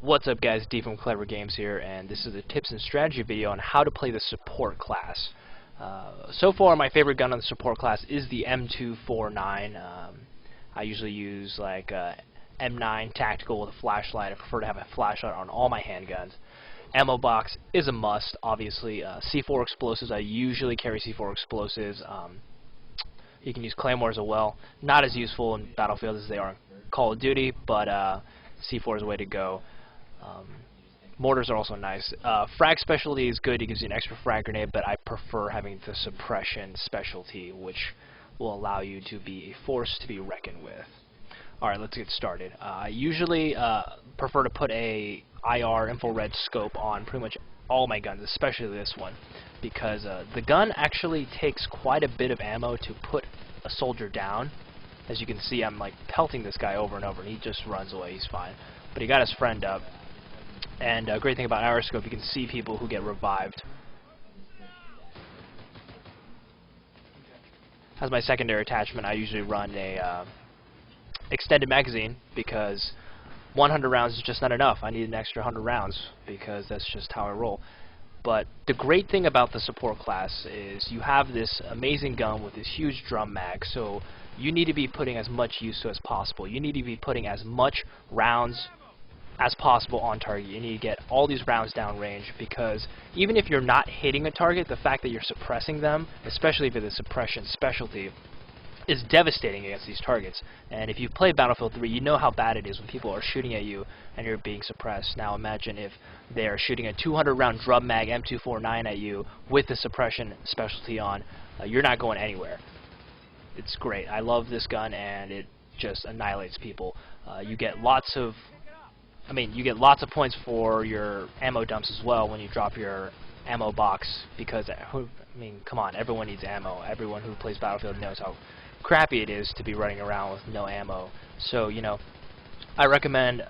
What's up guys, D from Clever Games here, and this is a tips and strategy video on how to play the support class. So far my favorite gun on the support class is the M249. I usually use like M9 tactical with a flashlight. I prefer to have a flashlight on all my handguns. Ammo box is a must, obviously. C4 explosives, I usually carry C4 explosives. You can use claymores as well. Not as useful in Battlefield as they are in Call of Duty, but C4 is the way to go. Mortars are also nice. Frag specialty is good. It gives you an extra frag grenade, but I prefer having the suppression specialty, which will allow you to be a force to be reckoned with. Alright, let's get started. I usually prefer to put a IR infrared scope on pretty much all my guns, especially this one, because the gun actually takes quite a bit of ammo to put a soldier down. As you can see, I'm like pelting this guy over and over, and he just runs away. He's fine. But he got his friend up. And a great thing about IR scope, you can see people who get revived. As my secondary attachment, I usually run a extended magazine, because 100 rounds is just not enough. I need an extra 100 rounds, because that's just how I roll. But the great thing about the support class is you have this amazing gun with this huge drum mag, so you need to be putting as much use to it as possible. You need to be putting as much rounds as possible on target. You need to get all these rounds down range, because even if you're not hitting a target, the fact that you're suppressing them, especially with the suppression specialty, is devastating against these targets. And if you've played Battlefield 3, you know how bad it is when people are shooting at you and you're being suppressed. Now imagine if they're shooting a 200 round drum mag M249 at you with the suppression specialty on. You're not going anywhere. It's great. I love this gun, and it just annihilates people. You get lots of points for your ammo dumps as well when you drop your ammo box, because come on, everyone needs ammo. Everyone who plays Battlefield knows how crappy it is to be running around with no ammo. So, I recommend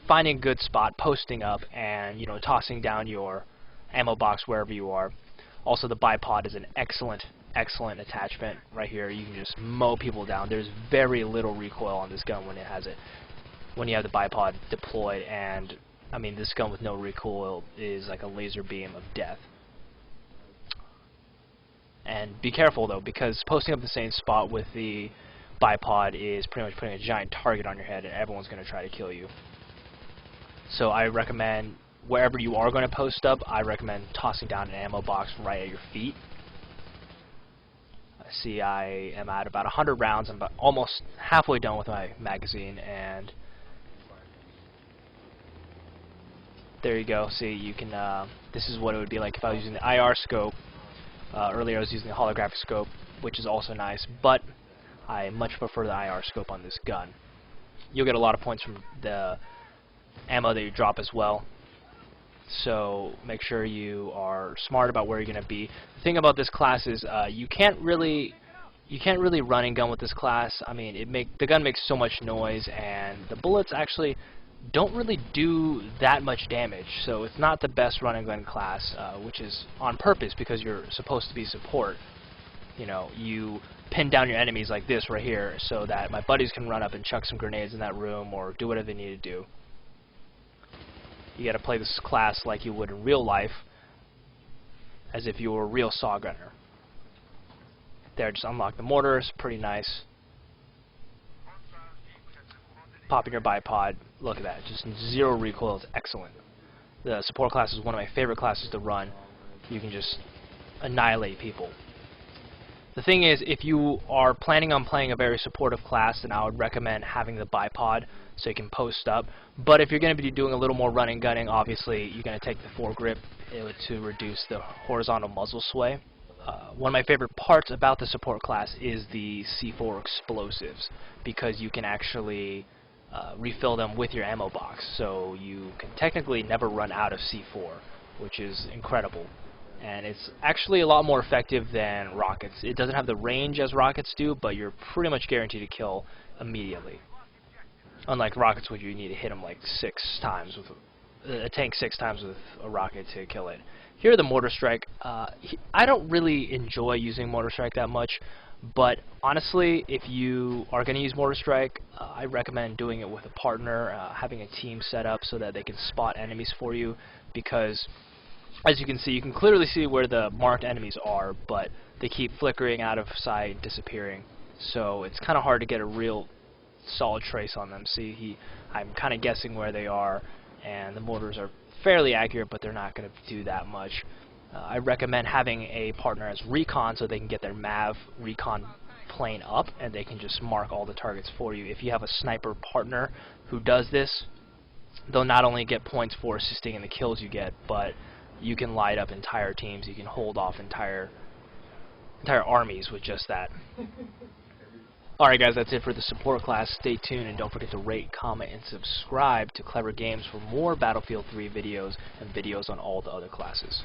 finding a good spot, posting up, and tossing down your ammo box wherever you are. Also, the bipod is an excellent attachment right here. You can just mow people down. There's very little recoil on this gun when it has it. When you have the bipod deployed, and this gun with no recoil is like a laser beam of death. And be careful though, because posting up the same spot with the bipod is pretty much putting a giant target on your head, and everyone's going to try to kill you. So I recommend, wherever you are going to post up, I recommend tossing down an ammo box right at your feet. See, I am at about 100 rounds. I'm almost halfway done with my magazine, and there you go. See, you can. This is what it would be like if I was using the IR scope. Earlier I was using the holographic scope, which is also nice, but I much prefer the IR scope on this gun. You'll get a lot of points from the ammo that you drop as well. So make sure you are smart about where you're going to be. The thing about this class is you can't really run and gun with this class. The gun makes so much noise, and the bullets actually don't really do that much damage, so it's not the best run and gun class, which is on purpose, because you're supposed to be support. You pin down your enemies like this right here, so that my buddies can run up and chuck some grenades in that room or do whatever they need to do. You gotta play this class like you would in real life, as if you were a real saw gunner. There, just unlock the mortars, pretty nice. Pop in your bipod. Look at that, just zero recoil. It's excellent. The support class is one of my favorite classes to run. You can just annihilate people. The thing is, if you are planning on playing a very supportive class, then I would recommend having the bipod so you can post up. But if you're going to be doing a little more running gunning, obviously you're going to take the foregrip to reduce the horizontal muzzle sway. One of my favorite parts about the support class is the C4 explosives, because you can actually refill them with your ammo box, so you can technically never run out of C4, which is incredible. And it's actually a lot more effective than rockets. It doesn't have the range as rockets do, but you're pretty much guaranteed to kill immediately. Unlike rockets, which you need to hit them like 6 times with a tank 6 times with a rocket to kill it. Here, the mortar strike. I don't really enjoy using mortar strike that much, But honestly, if you are going to use Mortar Strike, I recommend doing it with a partner, having a team set up so that they can spot enemies for you, because as you can see, you can clearly see where the marked enemies are, but they keep flickering out of sight, disappearing. So it's kind of hard to get a real solid trace on them. See, I'm kind of guessing where they are, and the mortars are fairly accurate, but they're not going to do that much. I recommend having a partner as recon so they can get their MAV recon plane up, and they can just mark all the targets for you. If you have a sniper partner who does this, they'll not only get points for assisting in the kills you get, but you can light up entire teams. You can hold off entire armies with just that. Alright guys, that's it for the support class. Stay tuned and don't forget to rate, comment, and subscribe to Clever Games for more Battlefield 3 videos and videos on all the other classes.